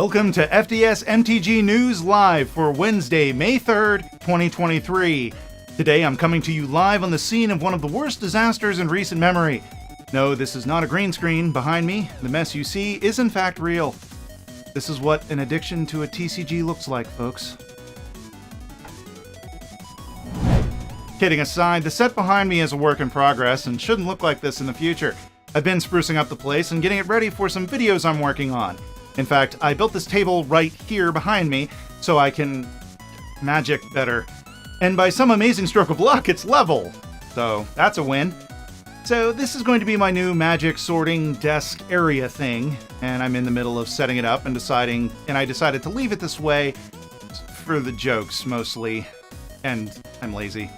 Welcome to FDS MTG News Live for Wednesday, May 3rd, 2023. Today I'm coming to you live on the scene of one of the worst disasters in recent memory. No, this is not a green screen behind me. The mess you see is in fact real. This is what an addiction to a TCG looks like, folks. Kidding aside, the set behind me is a work in progress and shouldn't look like this in the future. I've been sprucing up the place and getting it ready for some videos I'm working on. In fact, I built this table right here behind me so I can magic better. And by some amazing stroke of luck, it's level. So that's a win. So this is going to be my new magic sorting desk area thing, and I'm in the middle of setting it up and I decided to leave it this way for the jokes mostly, and I'm lazy.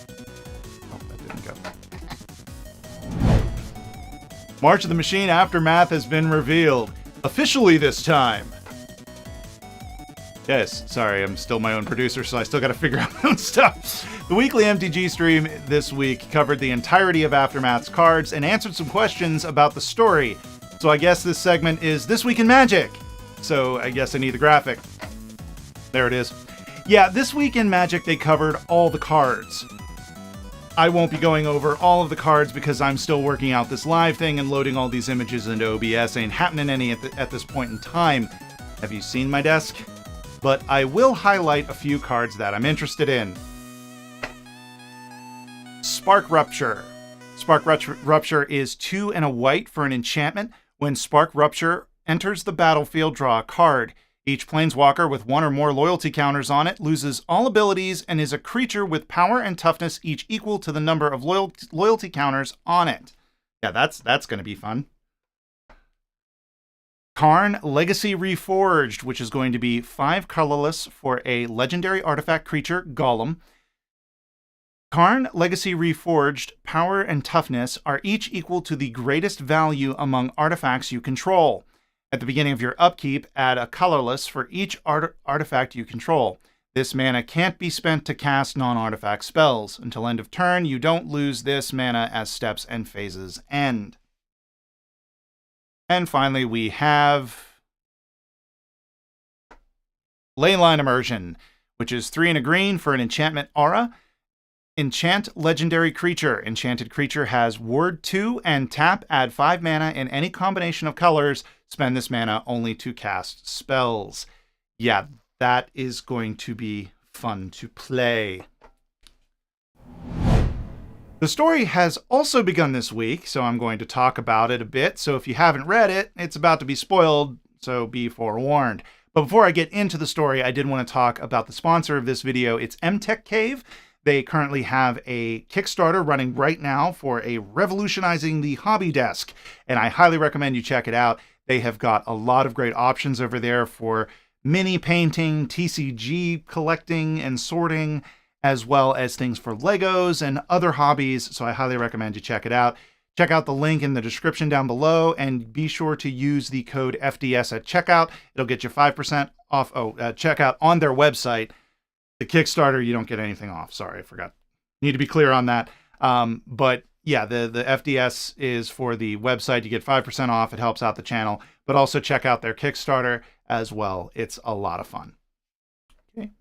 Oh, that didn't go. March of the Machine Aftermath has been revealed. Officially this time. Yes, sorry, I'm still my own producer, so I still gotta figure out my own stuff. The weekly MTG stream this week covered the entirety of Aftermath's cards and answered some questions about the story. So I guess this segment is This Week in Magic. So I guess I need the graphic. There it is. Yeah, this week in Magic they covered all the cards. I won't be going over all of the cards because I'm still working out this live thing, and loading all these images into OBS ain't happening any at this point in time. Have you seen my desk? But I will highlight a few cards that I'm interested in. Spark Rupture. Spark Rupture is 2 and a white for an enchantment. When Spark Rupture enters the battlefield, draw a card. Each planeswalker with 1 or more loyalty counters on it loses all abilities and is a creature with power and toughness each equal to the number of loyalty counters on it. Yeah, that's going to be fun. Karn Legacy Reforged, which is going to be 5 colorless for a legendary artifact creature, Golem. Karn Legacy Reforged, power and toughness are each equal to the greatest value among artifacts you control. At the beginning of your upkeep, add a colorless for each artifact you control. This mana can't be spent to cast non-artifact spells. Until end of turn, you don't lose this mana as steps and phases end. And finally, we have Leyline Immersion, which is 3 and a green for an enchantment aura. Enchant legendary creature. Enchanted creature has ward 2 and tap, add 5 mana in any combination of colors. Spend this mana only to cast spells. Yeah, that is going to be fun to play. The story has also begun this week, so I'm going to talk about it a bit. So if you haven't read it, it's about to be spoiled, so be forewarned. But before I get into the story, I did want to talk about the sponsor of this video. It's MTG Cave. They currently have a Kickstarter running right now for a Revolutionizing the Hobby Desk, and I highly recommend you check it out. They have got a lot of great options over there for mini painting, TCG collecting and sorting, as well as things for Legos and other hobbies, so I highly recommend you check it out. Check out the link in the description down below, and be sure to use the code FDS at checkout. It'll get you 5% off checkout on their website. The Kickstarter, you don't get anything off. Sorry, I forgot. Need to be clear on that. But yeah, the FDS is for the website. You get 5% off. It helps out the channel. But also check out their Kickstarter as well. It's a lot of fun. Okay.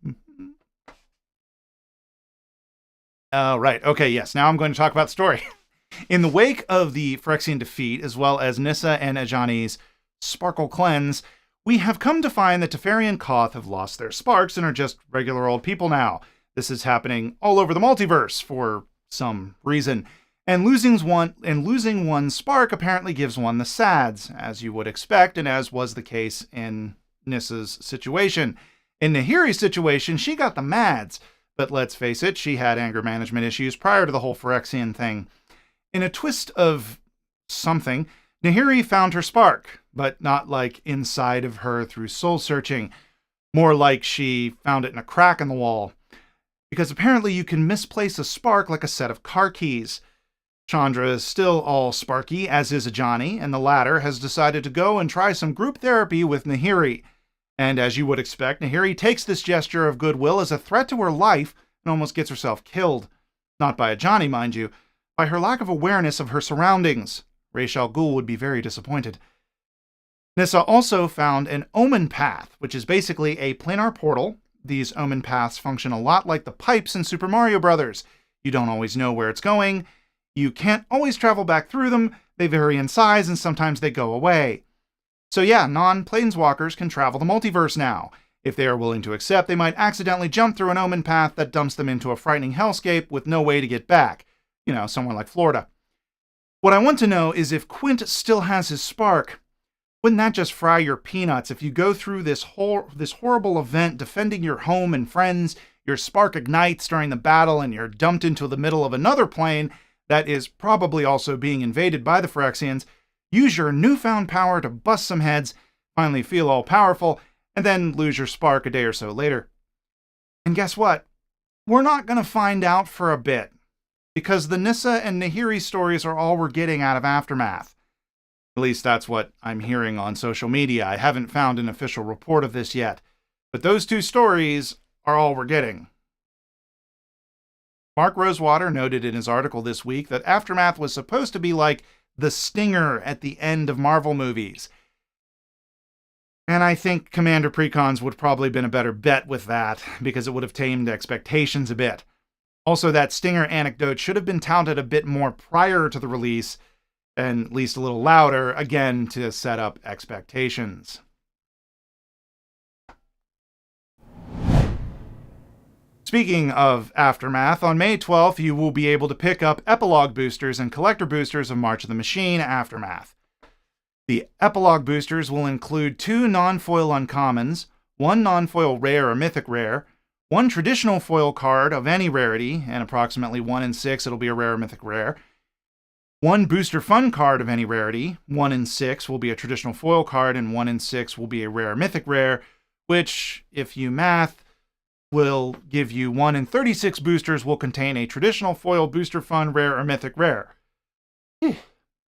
Right. Okay, yes. Now I'm going to talk about the story. In the wake of the Phyrexian defeat, as well as Nissa and Ajani's Sparkle Cleanse, we have come to find that Teferi and Koth have lost their sparks and are just regular old people now. This is happening all over the multiverse for some reason. And losing one spark apparently gives one the sads, as you would expect, and as was the case in Nissa's situation. In Nahiri's situation, she got the mads, but let's face it, she had anger management issues prior to the whole Phyrexian thing. In a twist of something, Nahiri found her spark, but not like inside of her through soul searching. More like she found it in a crack in the wall. Because apparently you can misplace a spark like a set of car keys. Chandra is still all sparky, as is Ajani, and the latter has decided to go and try some group therapy with Nahiri. And as you would expect, Nahiri takes this gesture of goodwill as a threat to her life and almost gets herself killed. Not by Ajani, mind you, by her lack of awareness of her surroundings. Ra's al Ghul would be very disappointed. Nissa also found an omen path, which is basically a planar portal. These omen paths function a lot like the pipes in Super Mario Bros. You don't always know where it's going. You can't always travel back through them. They vary in size, and sometimes they go away. So yeah, non-planeswalkers can travel the multiverse now. If they are willing to accept, they might accidentally jump through an omen path that dumps them into a frightening hellscape with no way to get back. You know, somewhere like Florida. What I want to know is if Quint still has his spark. Wouldn't that just fry your peanuts if you go through this horrible event defending your home and friends, your spark ignites during the battle, and you're dumped into the middle of another plane that is probably also being invaded by the Phyrexians, use your newfound power to bust some heads, finally feel all powerful, and then lose your spark a day or so later. And guess what? We're not going to find out for a bit, because the Nissa and Nahiri stories are all we're getting out of Aftermath. At least that's what I'm hearing on social media. I haven't found an official report of this yet, but those two stories are all we're getting. Mark Rosewater noted in his article this week that Aftermath was supposed to be like the stinger at the end of Marvel movies. And I think Commander Precons would probably have been a better bet with that, because it would have tamed expectations a bit. Also, that stinger anecdote should have been touted a bit more prior to the release, and at least a little louder, again, to set up expectations. Speaking of Aftermath, on May 12th, you will be able to pick up Epilogue boosters and Collector boosters of March of the Machine Aftermath. The Epilogue boosters will include 2 non-foil uncommons, 1 non-foil rare or mythic rare, 1 traditional foil card of any rarity, and approximately 1 in 6 it'll be a rare or mythic rare, 1 booster fun card of any rarity, 1 in 6 will be a traditional foil card, and 1 in 6 will be a rare or mythic rare, which, if you math, will give you 1 in 36 boosters will contain a traditional foil booster fun rare or mythic rare,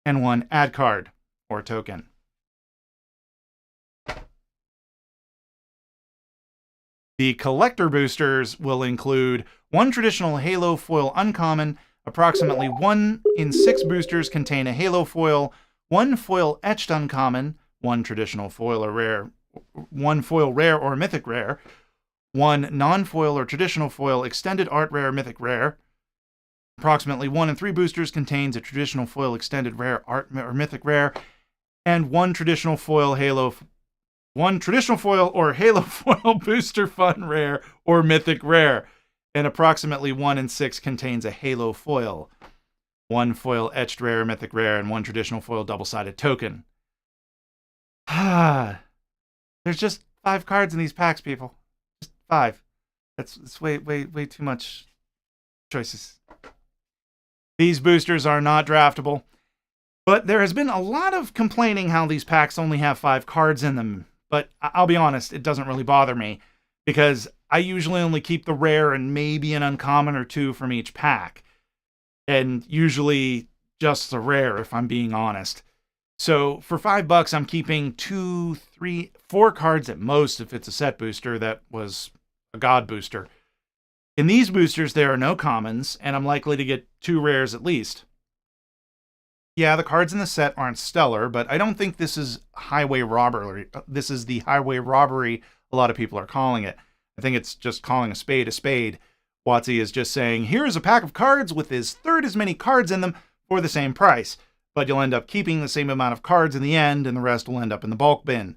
and 1 add card or token. The collector boosters will include 1 traditional Halo foil uncommon, approximately 1 in 6 boosters contain a Halo foil, 1 foil etched uncommon, 1 traditional foil or rare, 1 foil rare or mythic rare, 1 non-foil or traditional foil extended art rare mythic rare. Approximately 1 in 3 boosters contains a traditional foil extended rare art or mythic rare, and 1 traditional foil Halo, 1 traditional foil or Halo foil booster fun rare or mythic rare, and approximately 1 in 6 contains a Halo foil, 1 foil etched rare mythic rare, and 1 traditional foil double-sided token. There's just 5 cards in these packs, people. 5. That's way too much choices. These boosters are not draftable, but there has been a lot of complaining how these packs only have 5 cards in them. But I'll be honest, it doesn't really bother me, because I usually only keep the rare and maybe an uncommon or 2 from each pack, and usually just the rare, if I'm being honest. So for $5, I'm keeping 2, 3, 4 cards at most if it's a set booster that was a god booster. In these boosters, there are no commons, and I'm likely to get 2 rares at least. Yeah, the cards in the set aren't stellar, but I don't think this is highway robbery. This is the highway robbery a lot of people are calling it. I think it's just calling a spade a spade. WotC is just saying, here's a pack of cards with his third as many cards in them for the same price, but you'll end up keeping the same amount of cards in the end, and the rest will end up in the bulk bin.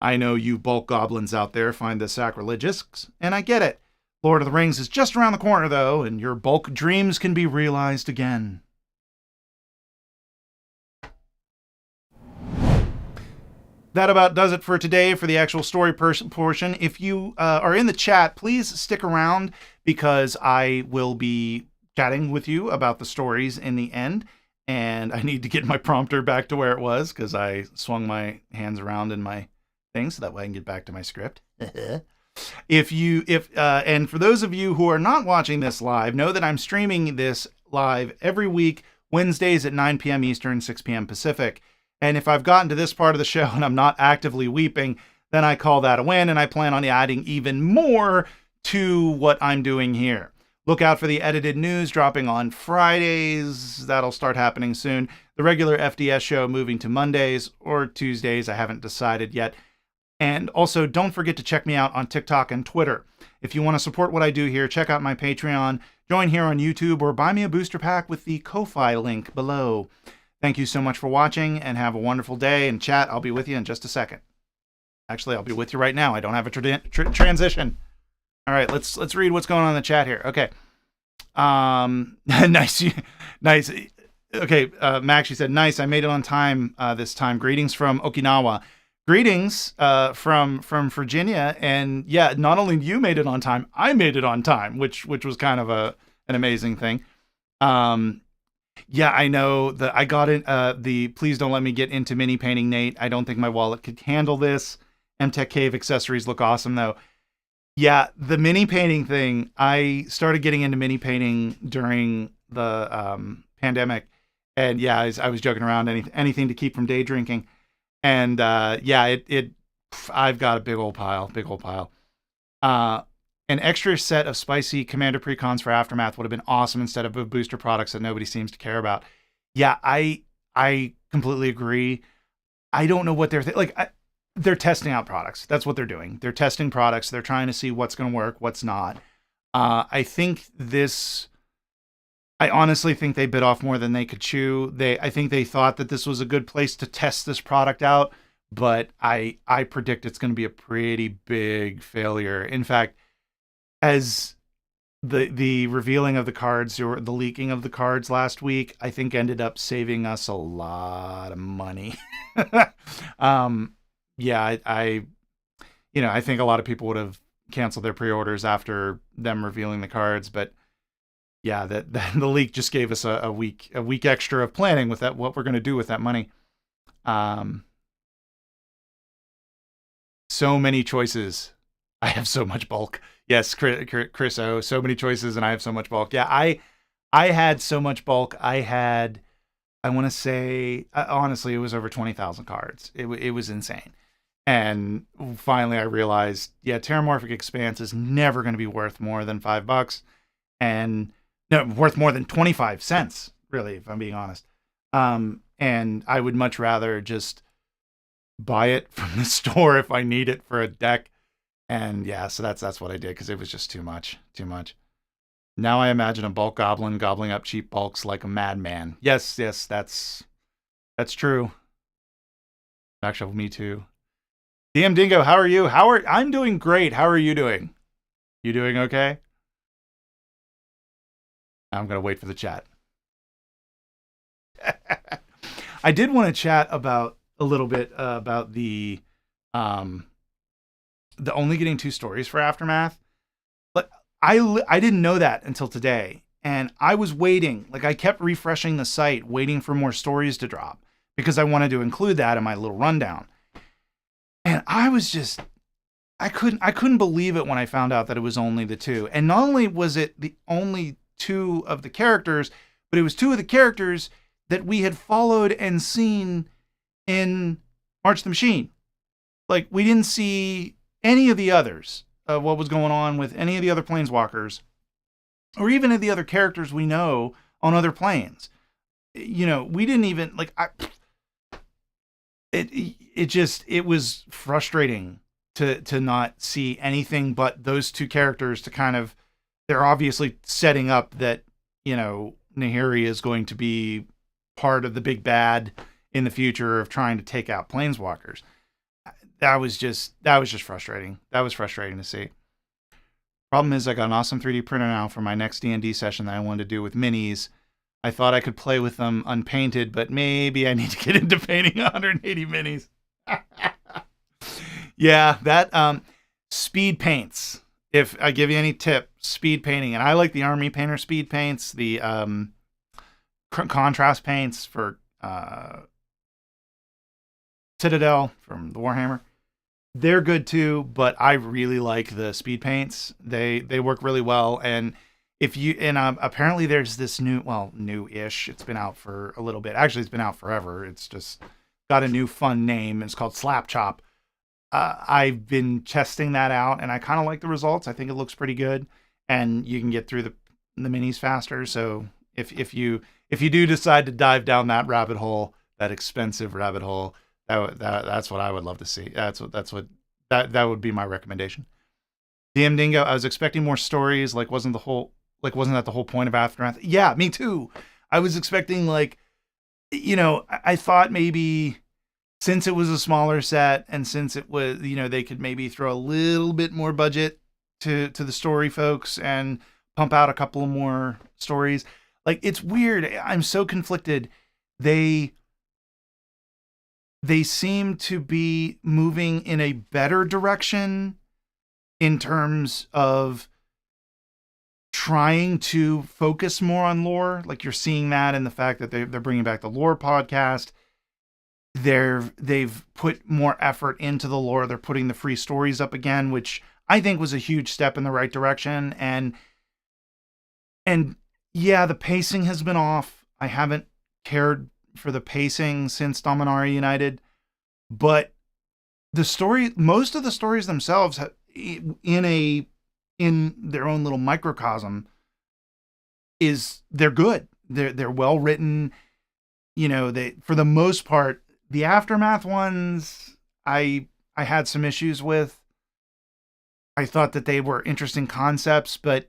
I know you bulk goblins out there find this sacrilegious, and I get it. Lord of the Rings is just around the corner, though, and your bulk dreams can be realized again. That about does it for today for the actual story portion. If you are in the chat, please stick around, because I will be chatting with you about the stories in the end. And I need to get my prompter back to where it was, because I swung my hands around in my thing, so that way I can get back to my script. And for those of you who are not watching this live, know that I'm streaming this live every week, Wednesdays at 9 p.m. Eastern, 6 p.m. Pacific. And if I've gotten to this part of the show and I'm not actively weeping, then I call that a win, and I plan on adding even more to what I'm doing here. Look out for the edited news dropping on Fridays. That'll start happening soon. The regular FDS show moving to Mondays or Tuesdays. I haven't decided yet. And also, don't forget to check me out on TikTok and Twitter. If you want to support what I do here, check out my Patreon, join here on YouTube, or buy me a booster pack with the Ko-Fi link below. Thank you so much for watching, and have a wonderful day. And chat, I'll be with you in just a second. Actually, I'll be with you right now. I don't have a transition. All right, let's read what's going on in the chat here. Okay. Nice. Nice. Okay, Max, she said, nice, I made it on time this time. Greetings from Okinawa. Greetings from Virginia. And yeah, not only you made it on time, I made it on time, which was kind of an amazing thing. Yeah, I know that I got in the please don't let me get into mini painting, Nate. I don't think my wallet could handle this. MTech Cave accessories look awesome though. Yeah, the mini painting thing, I started getting into mini painting during the pandemic. And yeah, I was joking around, anything to keep from day drinking. And yeah, I've got a big old pile. An extra set of spicy Commander precons for Aftermath would have been awesome instead of booster products that nobody seems to care about. Yeah, I completely agree. I don't know what they're testing out products. That's what they're doing. They're testing products. They're trying to see what's going to work, what's not. I honestly think they bit off more than they could chew. I think they thought that this was a good place to test this product out, but I predict it's going to be a pretty big failure. In fact, as the revealing of the cards or the leaking of the cards last week, I think ended up saving us a lot of money. Yeah, I think a lot of people would have canceled their pre-orders after them revealing the cards, but yeah, that the leak just gave us a week extra of planning with that, what we're going to do with that money. So many choices. I have so much bulk. Yes, Chris O, so many choices and I have so much bulk. Yeah, I had so much bulk. I want to say, honestly, it was over 20,000 cards. It was insane. And finally I realized, yeah, Terramorphic Expanse is never going to be worth more than $5. And no, worth more than 25 cents, really, if I'm being honest. And I would much rather just buy it from the store if I need it for a deck. And yeah, so that's what I did, because it was just too much. Now I imagine a bulk goblin gobbling up cheap bulks like a madman. Yes, that's true. Actually, me too. DM Dingo, how are you? I'm doing great. How are you doing? You doing okay? I'm going to wait for the chat. I did want to chat about a little bit about the only getting 2 stories for Aftermath. But I didn't know that until today. And I was waiting. Like, I kept refreshing the site, waiting for more stories to drop, because I wanted to include that in my little rundown. And I was just, I couldn't believe it when I found out that it was only the 2. And not only was it the only 2 of the characters, but it was 2 of the characters that we had followed and seen in March the Machine. Like, we didn't see any of the others, what was going on with any of the other Planeswalkers, or even of the other characters we know on other planes. You know, we didn't even, like, it was frustrating to not see anything but those 2 characters to kind of, they're obviously setting up that, you know, Nahiri is going to be part of the big bad in the future of trying to take out Planeswalkers. That was just frustrating. That was frustrating to see. Problem is, I got an awesome 3D printer now for my next D&D session that I wanted to do with minis. I thought I could play with them unpainted, but maybe I need to get into painting 180 minis. Yeah, that speed paints. If I give you any tip, speed painting. And I like the Army Painter speed paints, the contrast paints for Citadel from the Warhammer. They're good too, but I really like the speed paints. They work really well. And apparently there's this new-ish. It's been out for a little bit. Actually, it's been out forever. It's just got a new fun name. It's called Slap Chop. I've been testing that out, and I kind of like the results. I think it looks pretty good, and you can get through the minis faster. So if you do decide to dive down that rabbit hole, that expensive rabbit hole, that's what I would love to see. That would be my recommendation. DM Dingo, I was expecting more stories. Like wasn't that the whole point of Aftermath? Yeah, me too. I was expecting I thought maybe since it was a smaller set and since it was, they could maybe throw a little bit more budget to the story folks and pump out a couple of more stories. Like, it's weird. I'm so conflicted. They seem to be moving in a better direction in terms of trying to focus more on lore. Like, you're seeing that in the fact that they're bringing back the lore podcast. They've put more effort into the lore. They're putting the free stories up again, which I think was a huge step in the right direction. And yeah, the pacing has been off. I haven't cared for the pacing since Dominaria United, but most of the stories themselves in their own little microcosm they're good. They're well written. They, for the most part, the Aftermath ones, I had some issues with. I thought that they were interesting concepts, but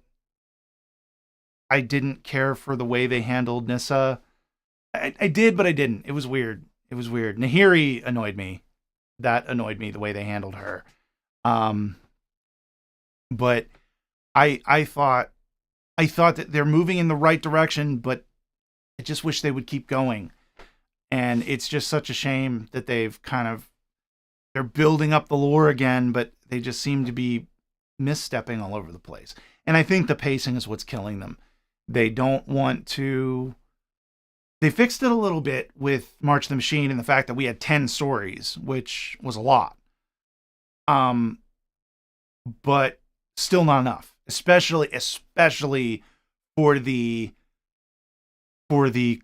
I didn't care for the way they handled Nissa. I did, but I didn't. It was weird. Nahiri annoyed me. That annoyed me, the way they handled her. But I thought that they're moving in the right direction, but I just wish they would keep going. And it's just such a shame that they're building up the lore again, but they just seem to be misstepping all over the place. And I think the pacing is what's killing them. They don't want to... They fixed it a little bit with March of the Machine and the fact that we had 10 stories, which was a lot. But still not enough. Especially for the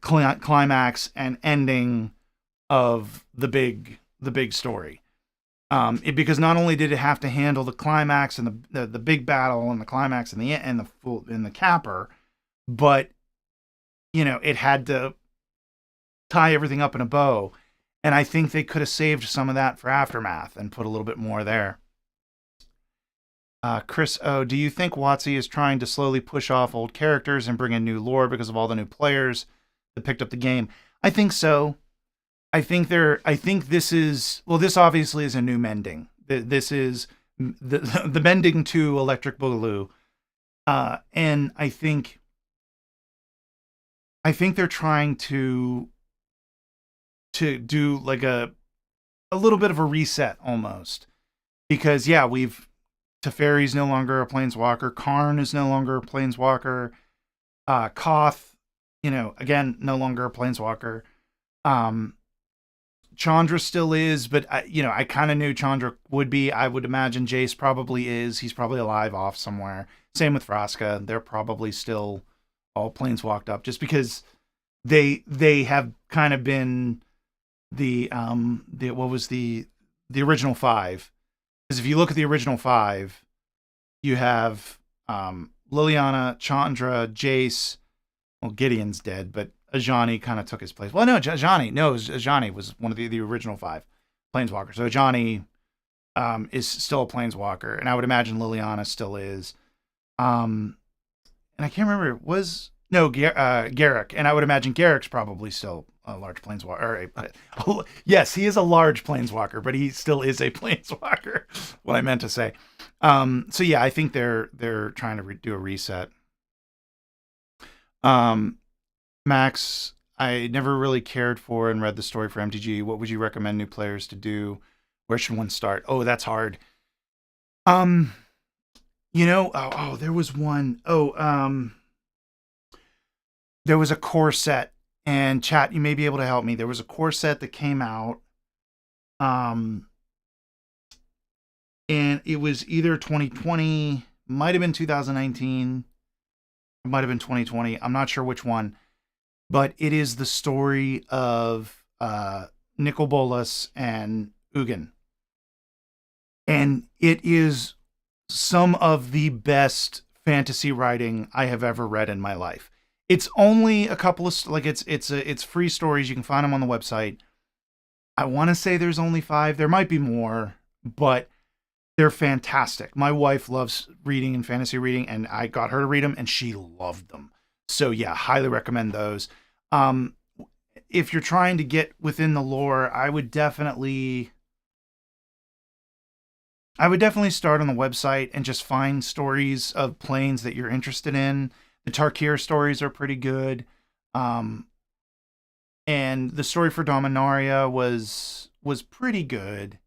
climax and ending of the big story. Because not only did it have to handle the climax and the big battle and the climax and the capper, but it had to tie everything up in a bow. And I think they could have saved some of that for Aftermath and put a little bit more there. Chris O, do you think WotC is trying to slowly push off old characters and bring in new lore because of all the new players that picked up the game? I think so. I think this obviously is a new mending. This is the mending to Electric Boogaloo. And I think they're trying to do like a little bit of a reset almost. Because Teferi's no longer a planeswalker. Karn is no longer a planeswalker. Koth, again, no longer a planeswalker. Chandra still is, but I kind of knew Chandra would be. I would imagine Jace probably is. He's probably alive off somewhere. Same with Vraska. They're probably still all planeswalked up, just because they have kind of been the original 5. Because if you look at the original 5, you have Liliana, Chandra, Jace. Well, Gideon's dead, but Ajani kind of took his place. Well, no, Ajani was one of the original 5 planeswalkers. So Ajani is still a planeswalker, and I would imagine Liliana still is. And I can't remember. Garruk, and I would imagine Garrick's probably still a large planeswalker. Yes, he is a large planeswalker, but he still is a planeswalker. What I meant to say. So yeah, I think they're trying to do a reset. Max, I never really cared for and read the story for MTG. What would you recommend new players to do? Where should one start? Oh, that's hard. There was one. There was a core set, and chat, you may be able to help me. There was a core set that came out. And it was either 2020, might have been 2019, it might have been 2020. I'm not sure which one. But it is the story of Nicol Bolas and Ugin. And it is some of the best fantasy writing I have ever read in my life. It's only a couple of like it's free stories. You can find them on the website. I want to say there's only 5. There might be more, but they're fantastic. My wife loves reading and fantasy reading, and I got her to read them, and she loved them. So yeah, highly recommend those. Um, if you're trying to get within the lore, I would definitely start on the website and just find stories of planes that you're interested in. The Tarkir stories are pretty good. Um, and the story for Dominaria was pretty good.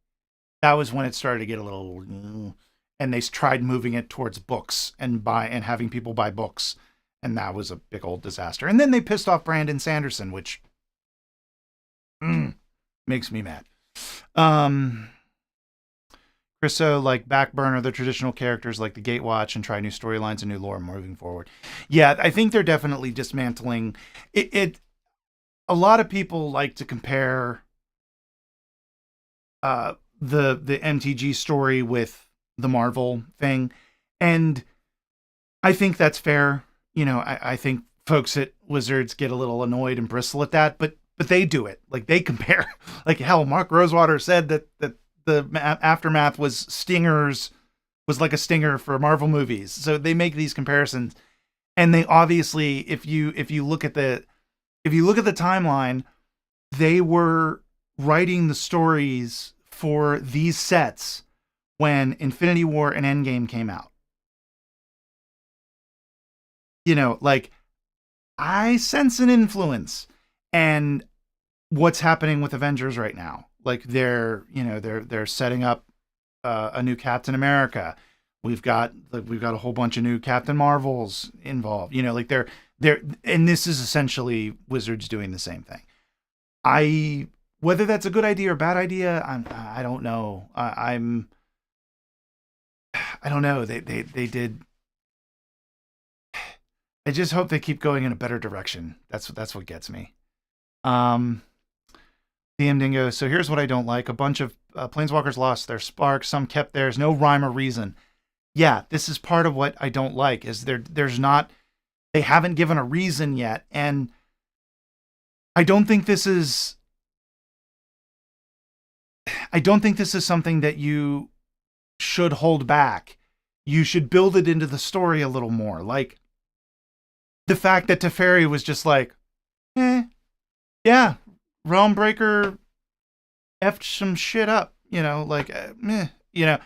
That was when it started to get a little, and they tried moving it towards books and having people buy books, and that was a big old disaster. And then they pissed off Brandon Sanderson, which makes me mad. Chriso, like, backburner the traditional characters like the Gatewatch and try new storylines and new lore moving forward. Yeah, I think they're definitely dismantling it. A lot of people like to compare the MTG story with the Marvel thing, and I think that's fair. You know, I think folks at Wizards get a little annoyed and bristle at that, but they do it. Like, they compare. Like, hell, Mark Rosewater said that the Aftermath was like a stinger for Marvel movies. So they make these comparisons, and they obviously, if you look at the timeline, they were writing the stories for these sets when Infinity War and Endgame came out. You know, like, I sense an influence. And what's happening with Avengers right now? Like, they're setting up a new Captain America. We've got a whole bunch of new Captain Marvels involved. You know, like they're and this is essentially Wizards doing the same thing. Whether that's a good idea or bad idea, I don't know. I don't know. They did. I just hope they keep going in a better direction. That's what gets me. DM Dingo. So here's what I don't like. A bunch of Planeswalkers lost their spark. Some kept theirs. No rhyme or reason. Yeah, this is part of what I don't like. Is there's not. They haven't given a reason yet, and I don't think this is. I don't think this is something that you should hold back. You should build it into the story a little more. Like, the fact that Teferi was just like, yeah, Realmbreaker effed some shit up, you know, like, you know.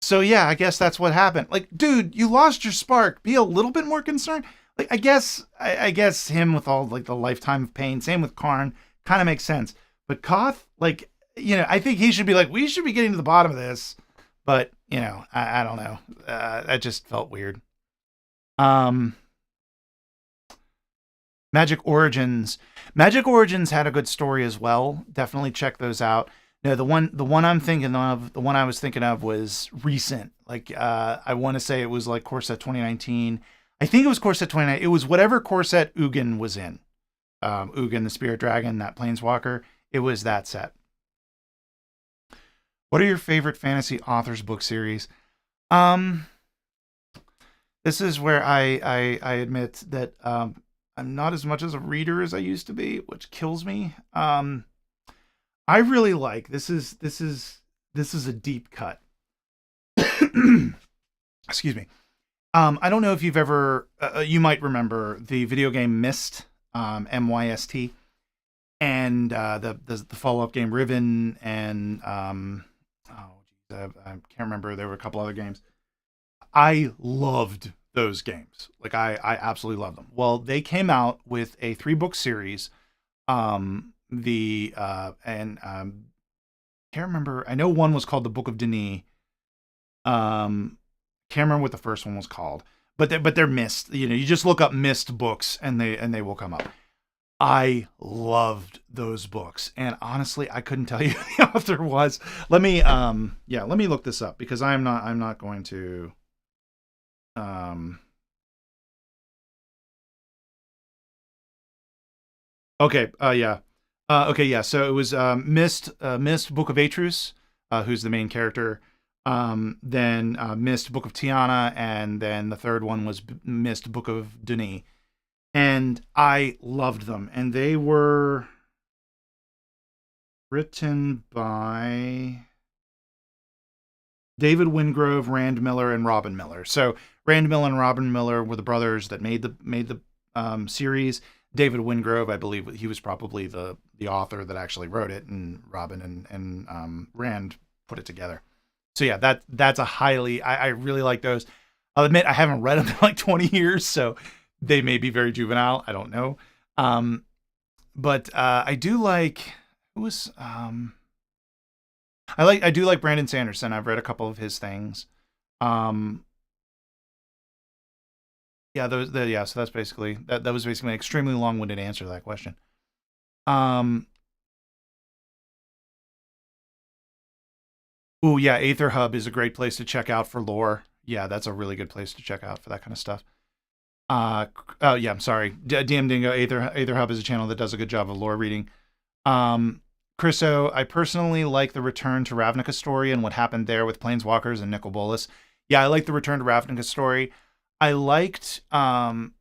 So yeah, I guess that's what happened. Like, dude, you lost your spark. Be a little bit more concerned. Like, I guess him with all like the lifetime of pain. Same with Karn, kind of makes sense. But Koth, like, you know, I think he should be like, we should be getting to the bottom of this. But you know, I don't know. That just felt weird. Magic Origins had a good story as well. Definitely check those out. No, the one I'm thinking of, the one I was thinking of was recent. Like, I want to say it was like Core Set 2019. I think it was Core Set 2019. It was whatever Core Set Ugin was in. Ugin, the Spirit Dragon, that Planeswalker. It was that set. What are your favorite fantasy authors book series? This is where I admit that I'm not as much as a reader as I used to be, which kills me. I really like this is a deep cut. Excuse me. I don't know if you've ever you might remember the video game Myst, MYST, and the follow-up game Riven, and I can't remember. There were a couple other games. I loved those games. Like, I absolutely love them. Well, they came out with a 3-book series. Can't remember. I know one was called the Book of Denis. Can't remember what the first one was called. But they're Myst. You know, you just look up Myst books and they will come up. I loved those books, and honestly, I couldn't tell you who the author was. Let me look this up, because I'm not going to. Okay. Okay. Yeah. So it was Myst, Book of Atrus, who's the main character. Then Mist Book of Tiana, and then the third one was Mist Book of Denis. And I loved them. And they were written by David Wingrove, Rand Miller, and Robin Miller. So Rand Miller and Robin Miller were the brothers that made the series. David Wingrove, I believe, he was probably the author that actually wrote it, and Robin and Rand put it together. So yeah, that's a highly, I really like those. I'll admit I haven't read them in like 20 years, so they may be very juvenile. I don't know. But I do like, who was, I do like Brandon Sanderson. I've read a couple of his things. So that's basically that was basically an extremely long-winded answer to that question. Oh yeah, Aether Hub is a great place to check out for lore. Yeah, that's a really good place to check out for that kind of stuff. Oh yeah, I'm sorry. DM Dingo, Aether Hub is a channel that does a good job of lore reading. Chriso, I personally like the Return to Ravnica story and what happened there with Planeswalkers and Nicol Bolas. Yeah, I like the Return to Ravnica story. I liked and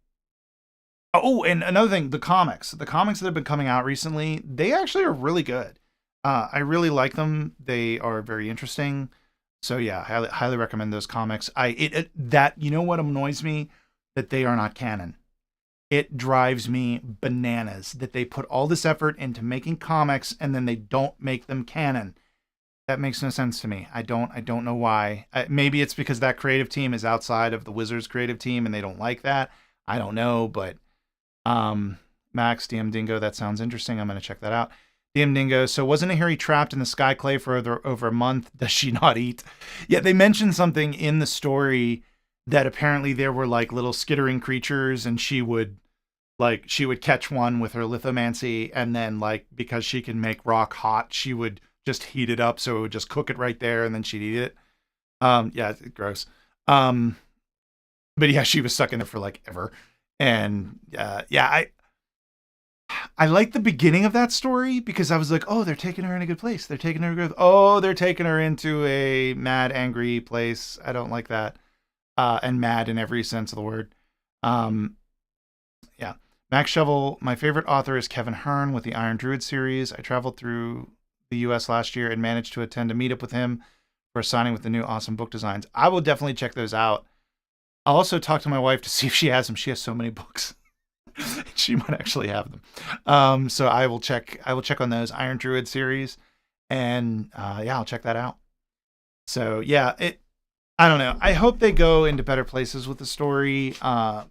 another thing, the comics that have been coming out recently, they actually are really good. I really like them. They are very interesting. So yeah, highly recommend those comics. That, you know what annoys me? That they are not canon. It drives me bananas that they put all this effort into making comics and then they don't make them canon. That makes no sense to me. I don't know why. Maybe it's because that creative team is outside of the Wizards creative team and they don't like that. I don't know, but Max, DM Dingo, that sounds interesting. I'm going to check that out. DM Dingo, so wasn't Harry trapped in the Sky Clay for over a month? Does she not eat? Yeah, they mentioned something in the story that apparently there were like little skittering creatures, and she would catch one with her lithomancy, and then like, because she can make rock hot, she would just heat it up so it would just cook it right there, and then she'd eat it. Yeah, it's gross. But yeah, she was stuck in there for like ever. And yeah, I like the beginning of that story because I was like, oh, they're taking her in a good place. They're taking her into a mad, angry place. I don't like that. And mad in every sense of the word. Yeah. Max Shovel, my favorite author is Kevin Hearn with the Iron Druid series. I traveled through the US last year and managed to attend a meetup with him for a signing with the new awesome book designs. I will definitely check those out. I'll also talk to my wife to see if she has them. She has so many books. She might actually have them. So I will check on those Iron Druid series, and I'll check that out. So yeah, I don't know. I hope they go into better places with the story. I'm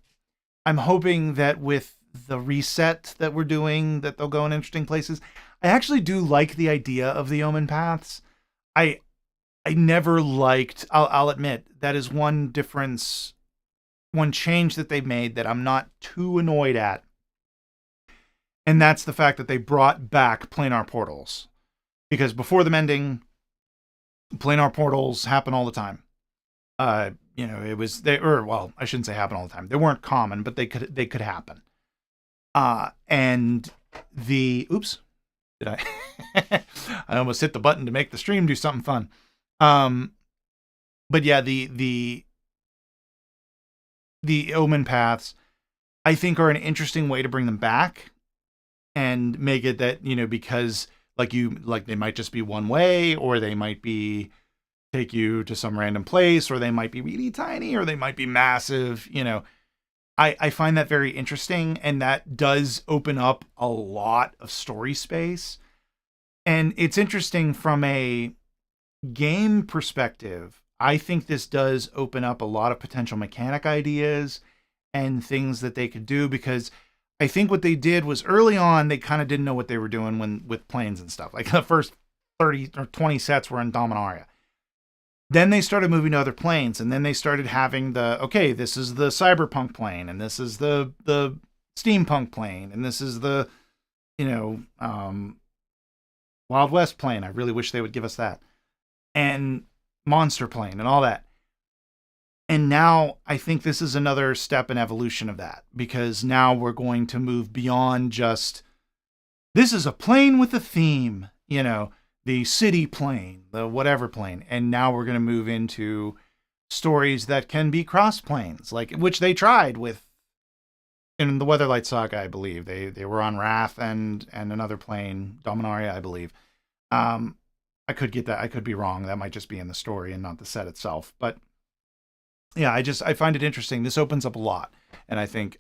hoping that with the reset that we're doing, that they'll go in interesting places. I actually do like the idea of the Omen Paths. I never liked, I'll admit, that is one difference, one change that they made that I'm not too annoyed at. And that's the fact that they brought back planar portals. Because before the mending, planar portals happen all the time. It was I shouldn't say happen all the time. They weren't common, but they could happen. And oops, did I? I almost hit the button to make the stream do something fun. But yeah, the Omen Paths, I think, are an interesting way to bring them back and make it that, because they might just be one way, or they might be take you to some random place, or they might be really tiny, or they might be massive. I find that very interesting, and that does open up a lot of story space. And it's interesting from a game perspective. I think this does open up a lot of potential mechanic ideas and things that they could do, because I think what they did was early on, they kind of didn't know what they were doing with planes and stuff. Like the first 30 or 20 sets were in Dominaria. Then they started moving to other planes, and then they started having this is the cyberpunk plane, and this is the steampunk plane, and this is the, Wild West plane. I really wish they would give us that. And monster plane and all that. And now I think this is another step in evolution of that, because now we're going to move beyond just, this is a plane with a theme. the city plane, the whatever plane, and now we're going to move into stories that can be cross planes, like which they tried with in the Weatherlight Saga, I believe. They were on Wrath and another plane, Dominaria, I believe. I could get that. I could be wrong. That might just be in the story and not the set itself. But yeah, I find it interesting. This opens up a lot, and I think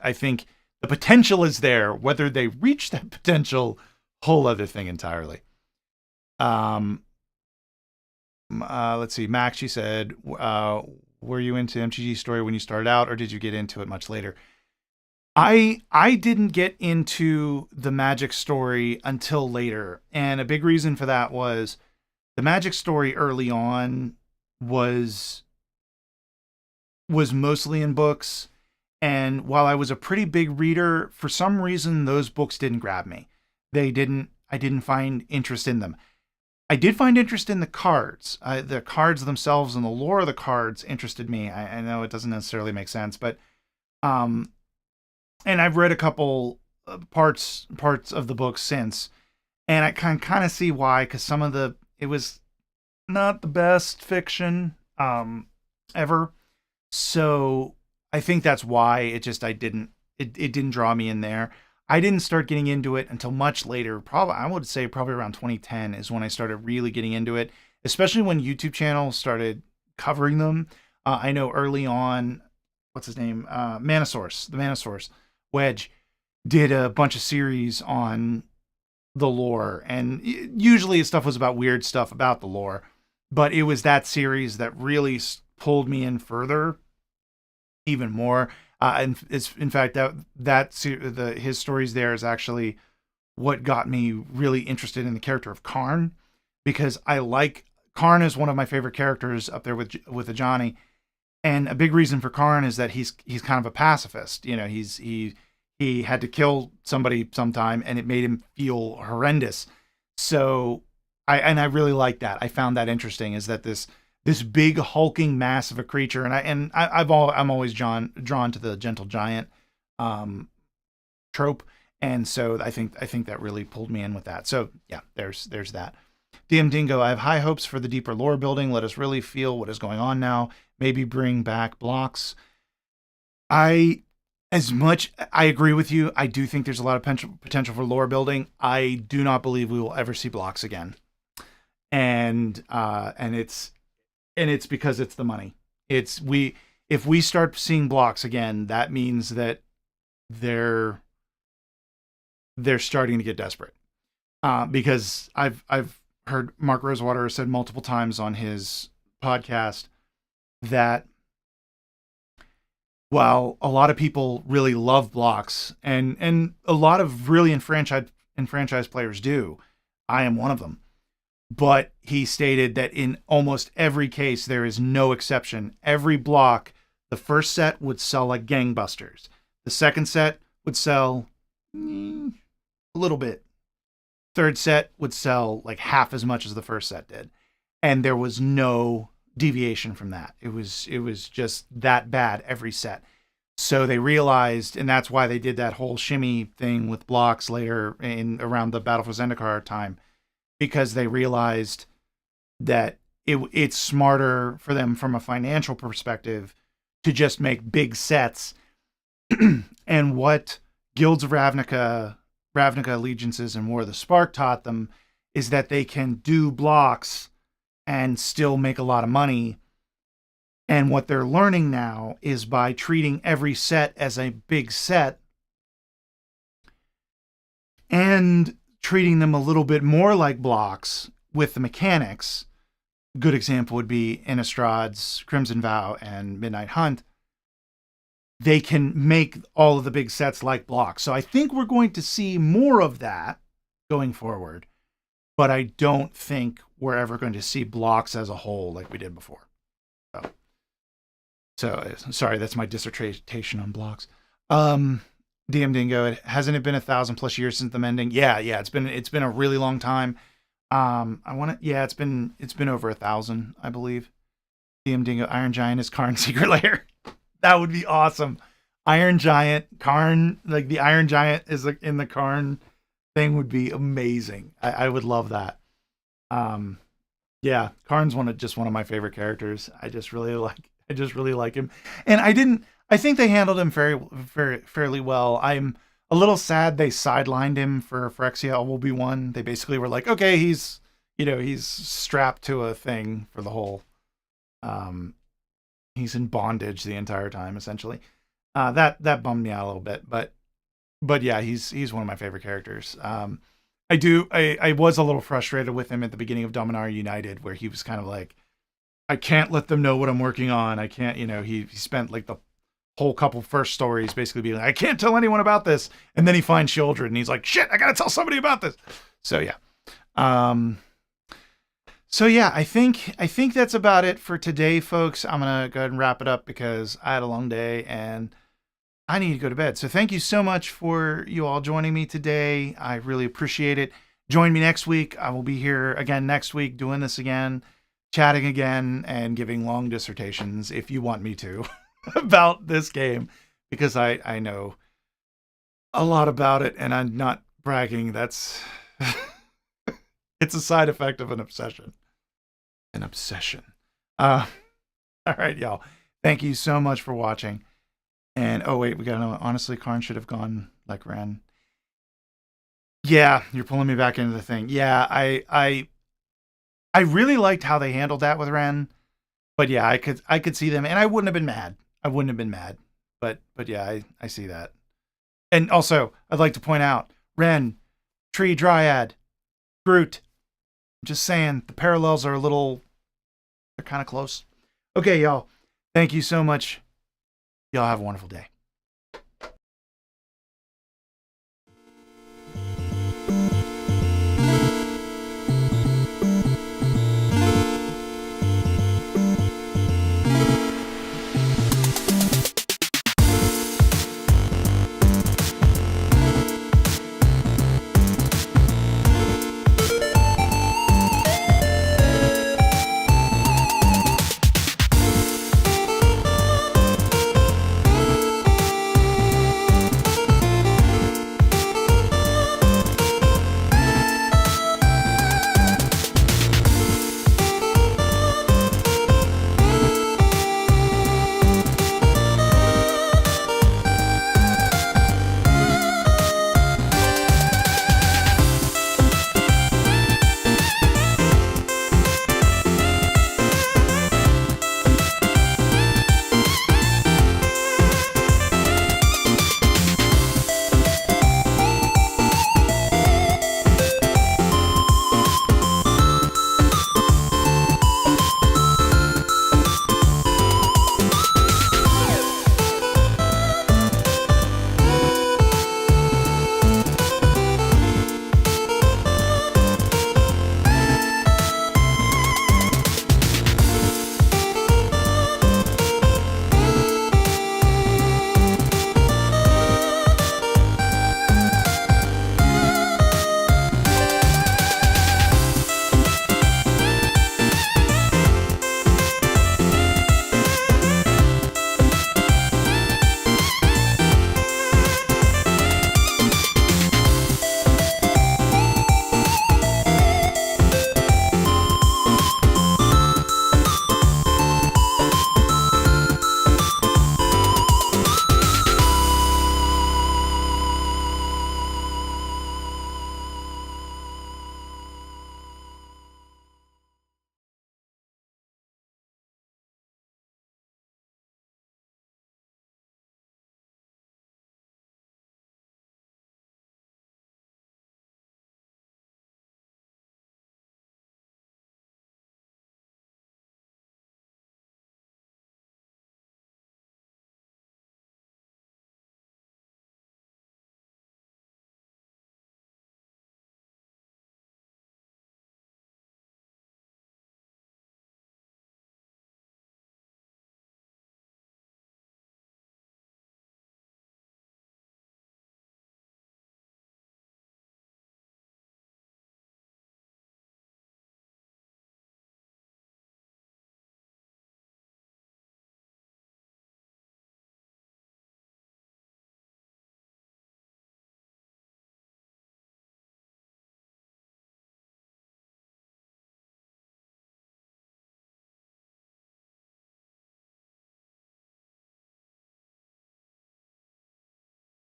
the potential is there. Whether they reach that potential, whole other thing entirely. Let's see. Max, she said, were you into MTG story when you started out, or did you get into it much later? I didn't get into the Magic story until later, and a big reason for that was the Magic story early on was mostly in books, and while I was a pretty big reader, for some reason those books didn't grab me. I didn't find interest in them. I did find interest in the cards. The cards themselves and the lore of the cards interested me. I know it doesn't necessarily make sense, but and I've read a couple parts of the book since, and I can kind of see why, because it was not the best fiction ever. So I think that's why it didn't draw me in there. I didn't start getting into it until much later. I would say probably around 2010 is when I started really getting into it, especially when YouTube channels started covering them. I know early on, what's his name? The Manosaurus, Wedge, did a bunch of series on the lore, and usually his stuff was about weird stuff about the lore, but it was that series that really pulled me in further, even more. And it's in fact his stories there is actually what got me really interested in the character of Karn, because Karn is one of my favorite characters up there with Ajani, and a big reason for Karn is that he's kind of a pacifist. You know, he had to kill somebody sometime, and it made him feel horrendous. So I really like that. I found that interesting, is that this big hulking mass of a creature, and I'm always drawn to the gentle giant trope, and so I think that really pulled me in with that. So yeah, there's that. DM Dingo, I have high hopes for the deeper lore building. Let us really feel what is going on now. Maybe bring back blocks. As much I agree with you, I do think there's a lot of potential for lore building. I do not believe we will ever see blocks again, and it's because it's the money. If we start seeing blocks again, that means that they're starting to get desperate. Because I've heard Mark Rosewater said multiple times on his podcast that while a lot of people really love blocks, and a lot of really enfranchised players do, I am one of them. But he stated that in almost every case, there is no exception. Every block, the first set would sell like gangbusters. The second set would sell a little bit. Third set would sell like half as much as the first set did. And there was no deviation from that. It was just that bad every set. So they realized, and that's why they did that whole shimmy thing with blocks later around the Battle for Zendikar time, because they realized that it's smarter for them from a financial perspective to just make big sets. And what Guilds of Ravnica Allegiances, and War of the Spark taught them is that they can do blocks and still make a lot of money. And what they're learning now is by treating every set as a big set and treating them a little bit more like blocks with the mechanics. Good example would be Innistrad's Crimson Vow and Midnight Hunt. They can make all of the big sets like blocks. So I think we're going to see more of that going forward, but I don't think we're ever going to see blocks as a whole like we did before. So sorry, that's my dissertation on blocks. DM Dingo, hasn't it been 1,000+ years since the mending? Yeah, it's been a really long time. It's been over 1,000, I believe. DM Dingo, Iron Giant is Karn's secret lair. That would be awesome. Iron Giant, Karn, like the Iron Giant is like in the Karn thing would be amazing. I would love that. Um, yeah, Karn's just one of my favorite characters. I just really like him. And I think they handled him fairly well. I'm a little sad they sidelined him for Phyrexia will be one. They basically were like, okay, he's strapped to a thing for the whole um he's in bondage the entire time essentially. That bummed me out a little bit, but yeah, he's one of my favorite characters. I was a little frustrated with him at the beginning of Dominaria United, where he was kind of like, I can't let them know what I'm working on. I can't, he spent like the whole couple first stories basically being like, I can't tell anyone about this. And then he finds Shieldred and he's like, shit, I gotta tell somebody about this. So yeah. I think that's about it for today, folks. I'm gonna go ahead and wrap it up because I had a long day and I need to go to bed. So thank you so much for you all joining me today. I really appreciate it. Join me next week. I will be here again next week doing this again, chatting again, and giving long dissertations if you want me to about this game, because I know a lot about it and I'm not bragging. That's it's a side effect of an obsession. An obsession. All right, y'all. Thank you so much for watching. And oh wait, we got to honestly, Karn should have gone like Ren. Yeah, you're pulling me back into the thing. Yeah, I really liked how they handled that with Ren. But yeah, I could see them, and I wouldn't have been mad. I wouldn't have been mad. But yeah, I see that. And also, I'd like to point out Ren, Tree Dryad, Groot. I'm just saying the parallels are they're kind of close. Okay, y'all. Thank you so much. Y'all have a wonderful day.